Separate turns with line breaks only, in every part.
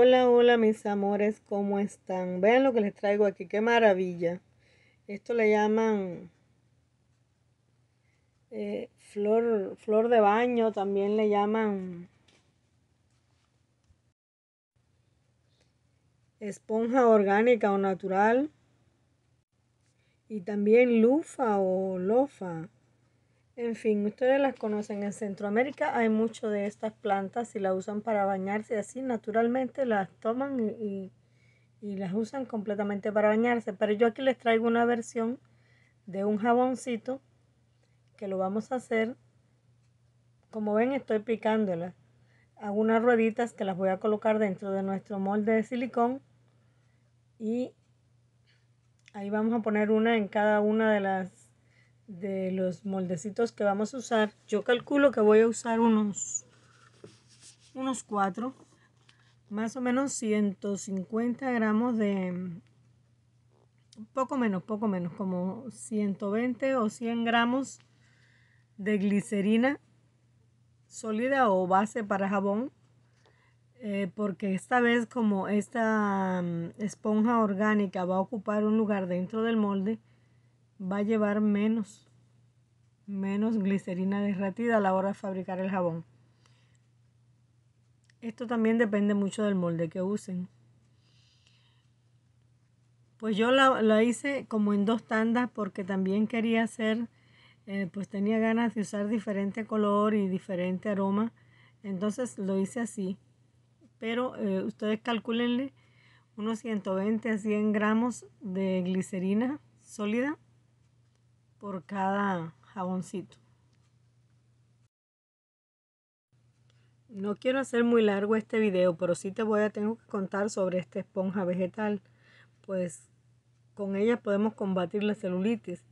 Hola, hola mis amores, ¿cómo están? Vean lo que les traigo aquí, qué maravilla. Esto le llaman flor de baño, también le llaman esponja orgánica o natural y también lufa o lofa. En fin, ustedes las conocen. En Centroamérica hay mucho de estas plantas y las usan para bañarse así naturalmente, las toman y las usan completamente para bañarse. Pero yo aquí les traigo una versión de un jaboncito que lo vamos a hacer. Como ven, estoy picándolas. Hago unas rueditas que las voy a colocar dentro de nuestro molde de silicón y ahí vamos a poner una en cada una de los moldecitos que vamos a usar. Yo calculo que voy a usar unos 4, más o menos 150 gramos de, poco menos, como 120 o 100 gramos de glicerina sólida o base para jabón. Porque esta vez, como esta esponja orgánica va a ocupar un lugar dentro del molde, va a llevar menos glicerina derretida a la hora de fabricar el jabón. Esto también depende mucho del molde que usen. Pues yo la hice como en 2 tandas porque también quería hacer, pues tenía ganas de usar diferente color y diferente aroma. Entonces lo hice así. Pero ustedes calcúlenle unos 120 a 100 gramos de glicerina sólida por cada jaboncito. No quiero hacer muy largo este video, pero sí tengo que contar sobre esta esponja vegetal, pues con ella podemos combatir la celulitis,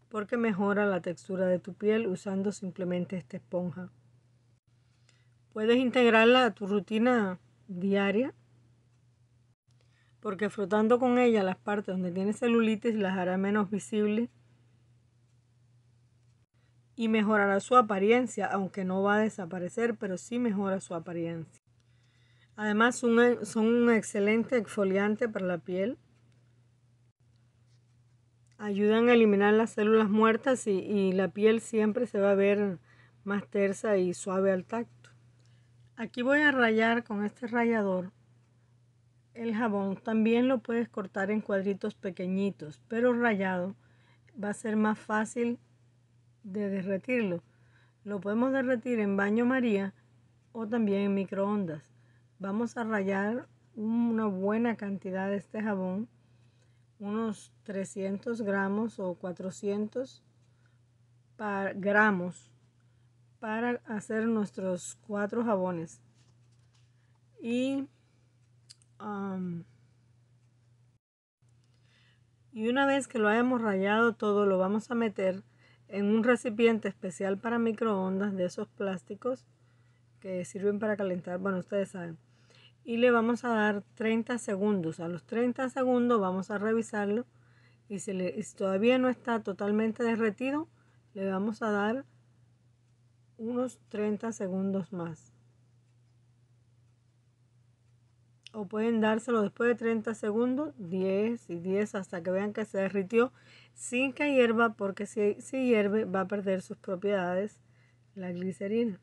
porque mejora la textura de tu piel usando simplemente esta esponja. Puedes integrarla a tu rutina diaria, porque frotando con ella las partes donde tienes celulitis las hará menos visibles y mejorará su apariencia, aunque no va a desaparecer, pero sí mejora su apariencia. Además son un excelente exfoliante para la piel. Ayudan a eliminar las células muertas y la piel siempre se va a ver más tersa y suave al tacto. Aquí voy a rallar con este rallador el jabón. También lo puedes cortar en cuadritos pequeñitos, pero rallado va a ser más fácil de derretirlo. Lo podemos derretir en baño María o también en microondas. Vamos a rallar una buena cantidad de este jabón, unos 300 gramos o 400 gramos para hacer nuestros 4 jabones. Y una vez que lo hayamos rallado todo, lo vamos a meter en un recipiente especial para microondas, de esos plásticos que sirven para calentar, bueno, ustedes saben. Y le vamos a dar 30 segundos. A los 30 segundos vamos a revisarlo y si todavía no está totalmente derretido, le vamos a dar unos 30 segundos más. O pueden dárselo después de 30 segundos, 10 y 10 hasta que vean que se derritió sin que hierva, porque si hierve va a perder sus propiedades la glicerina.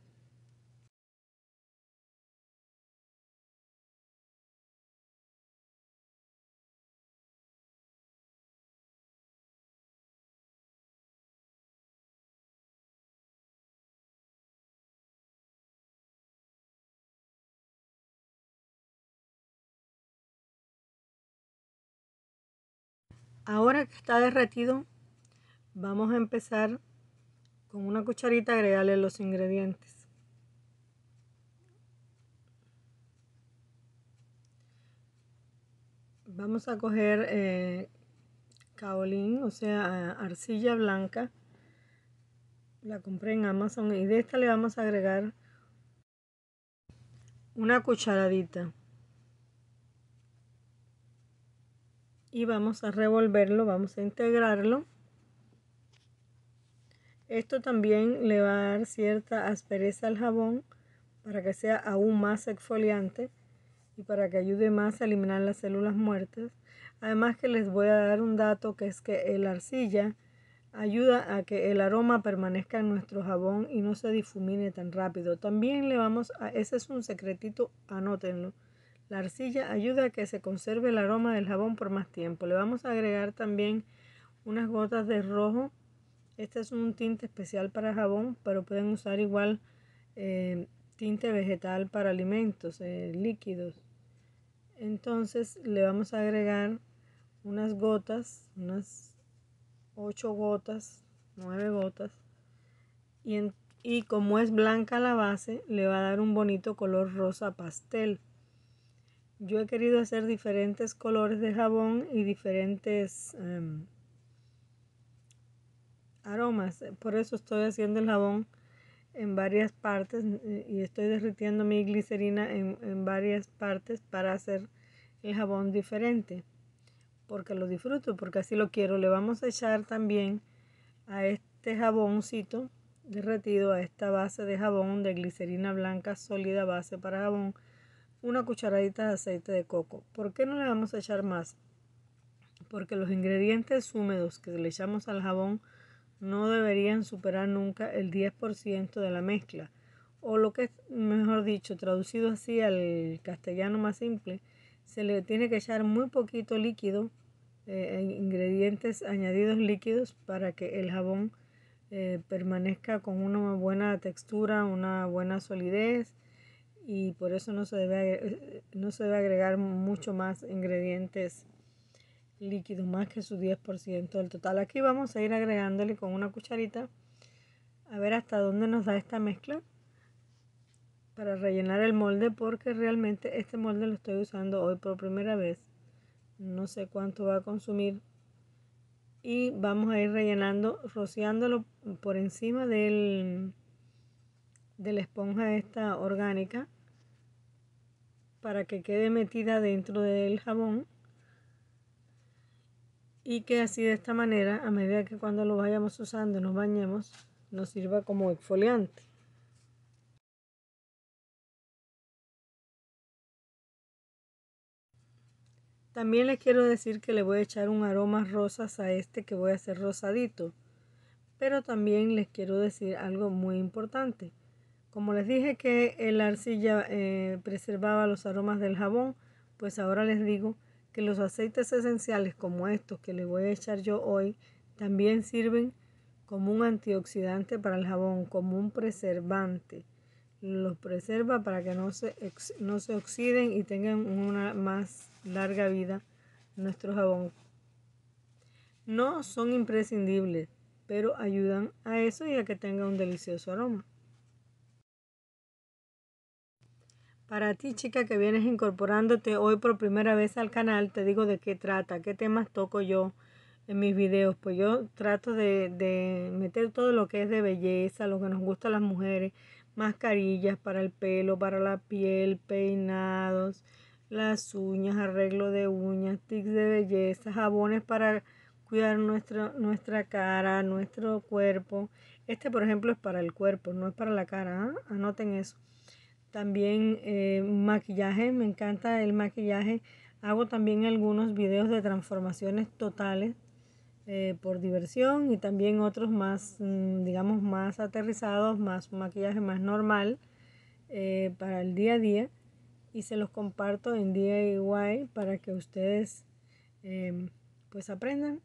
Ahora que está derretido, vamos a empezar con una cucharita a agregarle los ingredientes. Vamos a coger kaolín, o sea, arcilla blanca. La compré en Amazon y de esta le vamos a agregar una cucharadita. Y vamos a revolverlo, vamos a integrarlo. Esto también le va a dar cierta aspereza al jabón para que sea aún más exfoliante y para que ayude más a eliminar las células muertas. Además que les voy a dar un dato, que es que la arcilla ayuda a que el aroma permanezca en nuestro jabón y no se difumine tan rápido. También le vamos a, ese es un secretito, anótenlo. La arcilla ayuda a que se conserve el aroma del jabón por más tiempo. Le vamos a agregar también unas gotas de rojo. Este es un tinte especial para jabón, pero pueden usar igual tinte vegetal para alimentos líquidos. Entonces le vamos a agregar unas gotas, unas 8 gotas, 9 gotas, y como es blanca la base, le va a dar un bonito color rosa pastel. Yo he querido hacer diferentes colores de jabón y diferentes aromas, por eso estoy haciendo el jabón en varias partes y estoy derritiendo mi glicerina en varias partes para hacer el jabón diferente, porque lo disfruto, porque así lo quiero. Le vamos a echar también a este jaboncito derretido, a esta base de jabón de glicerina blanca sólida, base para jabón, una cucharadita de aceite de coco. ¿Por qué no le vamos a echar más? Porque los ingredientes húmedos que le echamos al jabón no deberían superar nunca el 10% de la mezcla, o lo que es, mejor dicho, traducido así al castellano más simple, se le tiene que echar muy poquito líquido, ingredientes añadidos líquidos, para que el jabón permanezca con una buena textura, una buena solidez, y por eso no se debe agregar mucho más ingredientes líquido, más que su 10% del total. Aquí vamos a ir agregándole con una cucharita a ver hasta dónde nos da esta mezcla para rellenar el molde, porque realmente este molde lo estoy usando hoy por primera vez, no sé cuánto va a consumir, y vamos a ir rellenando, rociándolo por encima de la esponja esta orgánica para que quede metida dentro del jabón, y que así de esta manera, a medida que cuando lo vayamos usando nos bañemos, nos sirva como exfoliante. También les quiero decir que le voy a echar un aroma rosas a este, que voy a hacer rosadito. Pero también les quiero decir algo muy importante. Como les dije que la arcilla preservaba los aromas del jabón, pues ahora les digo que los aceites esenciales como estos que les voy a echar yo hoy también sirven como un antioxidante para el jabón, como un preservante. Los preserva para que no se oxiden y tengan una más larga vida nuestro jabón. No son imprescindibles, pero ayudan a eso y a que tenga un delicioso aroma. Para ti, chica, que vienes incorporándote hoy por primera vez al canal, te digo de qué trata, qué temas toco yo en mis videos. Pues yo trato de meter todo lo que es de belleza, lo que nos gusta a las mujeres, mascarillas para el pelo, para la piel, peinados, las uñas, arreglo de uñas, tips de belleza, jabones para cuidar nuestra cara, nuestro cuerpo. Este, por ejemplo, es para el cuerpo, no es para la cara, ¿eh? Anoten eso. También maquillaje, me encanta el maquillaje. Hago también algunos videos de transformaciones totales por diversión, y también otros más, digamos, más aterrizados, más un maquillaje más normal para el día a día. Y se los comparto en DIY para que ustedes pues aprendan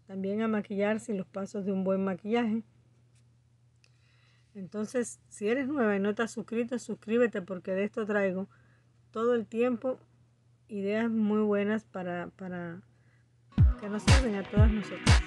también a maquillarse y los pasos de un buen maquillaje. Entonces, si eres nueva y no te has suscrito, suscríbete, porque de esto traigo todo el tiempo ideas muy buenas para que nos sirven a todas nosotras.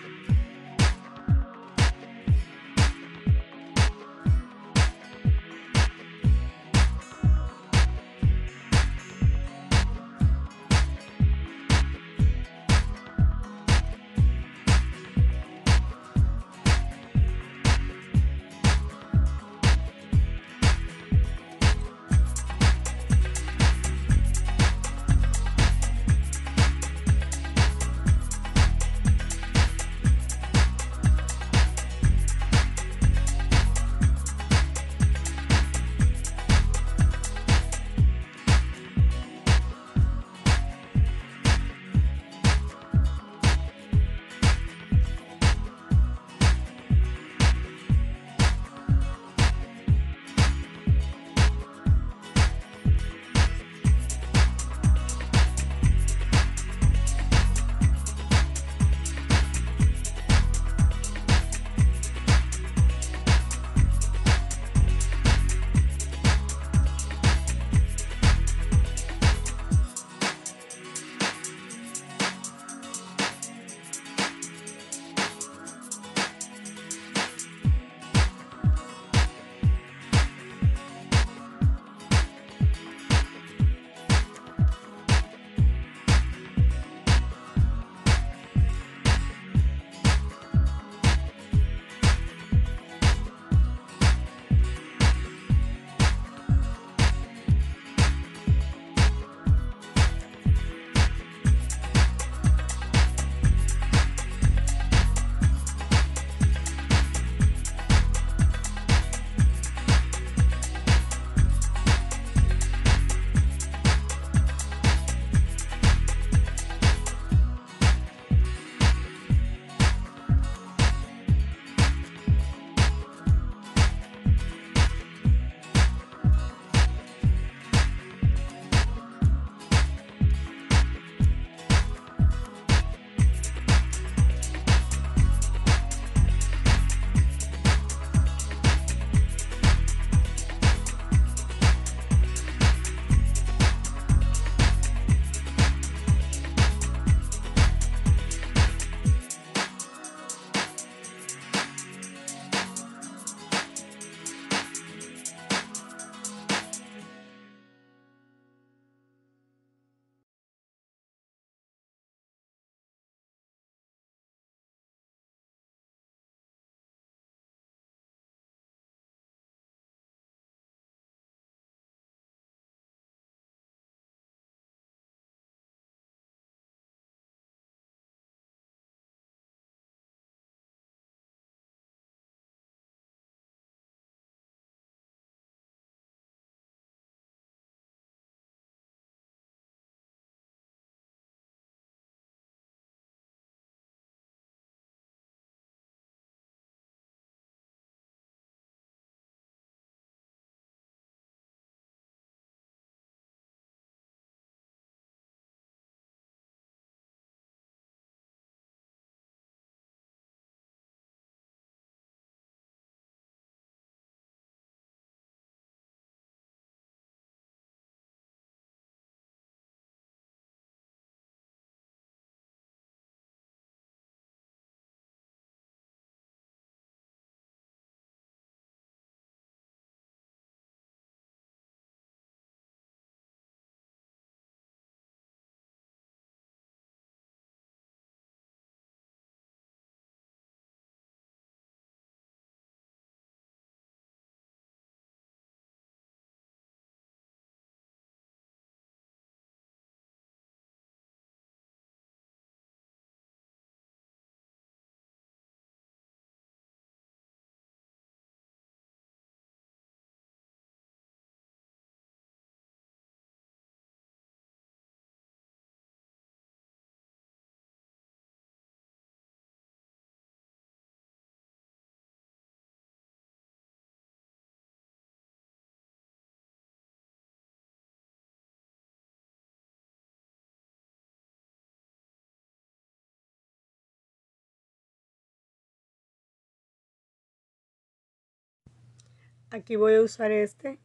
Aquí voy a usar este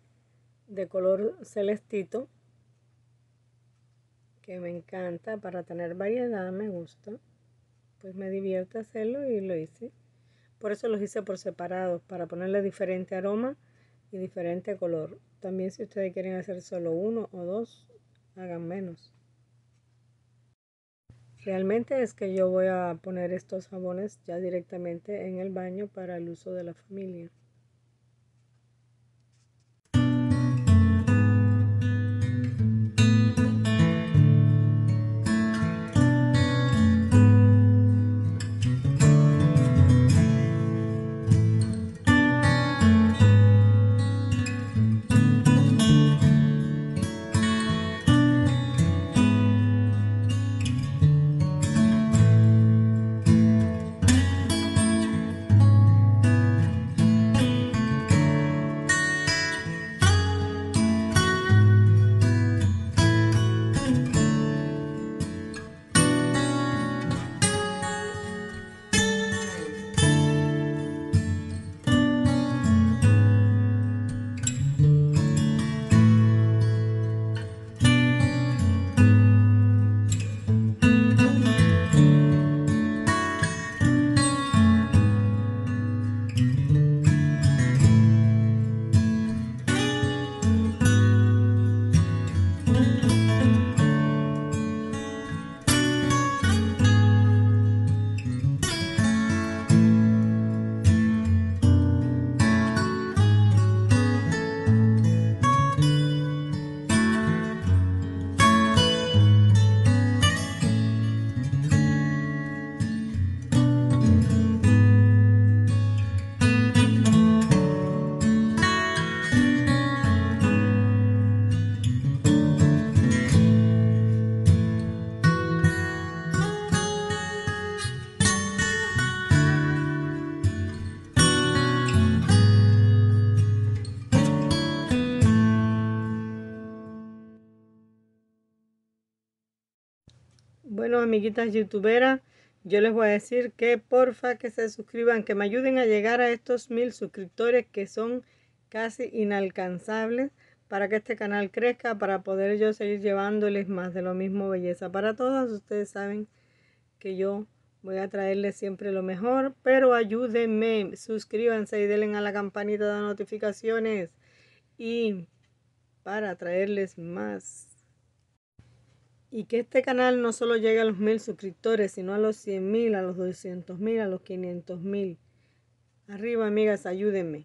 de color celestito, que me encanta para tener variedad, me gusta. Pues me divierte hacerlo y lo hice. Por eso los hice por separado, para ponerle diferente aroma y diferente color. También si ustedes quieren hacer solo uno o dos, hagan menos. Realmente es que yo voy a poner estos jabones ya directamente en el baño para el uso de la familia. Bueno, amiguitas youtuberas, yo les voy a decir que porfa que se suscriban, que me ayuden a llegar a estos 1000 suscriptores que son casi inalcanzables, para que este canal crezca, para poder yo seguir llevándoles más de lo mismo, belleza para todas. Ustedes saben que yo voy a traerles siempre lo mejor, pero ayúdenme, suscríbanse y denle a la campanita de notificaciones y para traerles más. Y que este canal no solo llegue a los 1000 suscriptores, sino a los 100.000, a los 200.000, a los 500.000. Arriba, amigas, ayúdenme.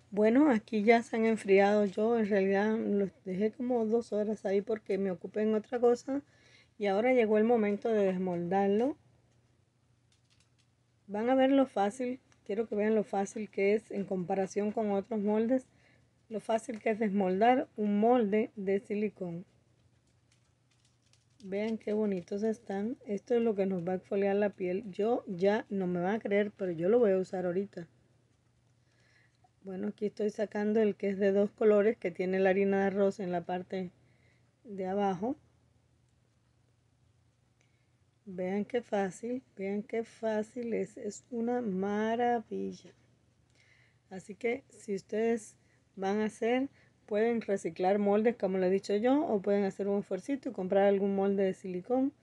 Bueno, aquí ya se han enfriado. Yo en realidad los dejé como 2 horas ahí porque me ocupé en otra cosa. Y ahora llegó el momento de desmoldarlo. Van a ver lo fácil, quiero que vean lo fácil que es en comparación con otros moldes. Lo fácil que es desmoldar un molde de silicón. Vean qué bonitos están. Esto es lo que nos va a exfoliar la piel. Yo ya no me van a creer, pero yo lo voy a usar ahorita. Bueno, aquí estoy sacando el que es de 2 colores, que tiene la harina de arroz en la parte de abajo. Vean qué fácil es una maravilla. Así que si ustedes van a hacer, pueden reciclar moldes como le he dicho yo, o pueden hacer un esfuercito y comprar algún molde de silicón,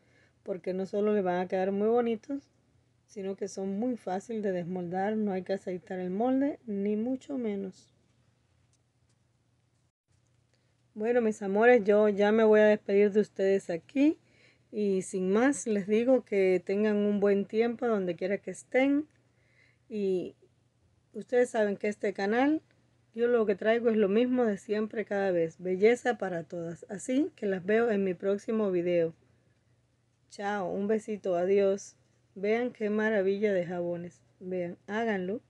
porque no solo le van a quedar muy bonitos, sino que son muy fáciles de desmoldar. No hay que aceitar el molde, ni mucho menos. Bueno, mis amores, yo ya me voy a despedir de ustedes aquí. Y sin más, les digo que tengan un buen tiempo donde quiera que estén. Y ustedes saben que este canal, yo lo que traigo es lo mismo de siempre cada vez. Belleza para todas. Así que las veo en mi próximo video. Chao, un besito, adiós. Vean qué maravilla de jabones. Vean, háganlo.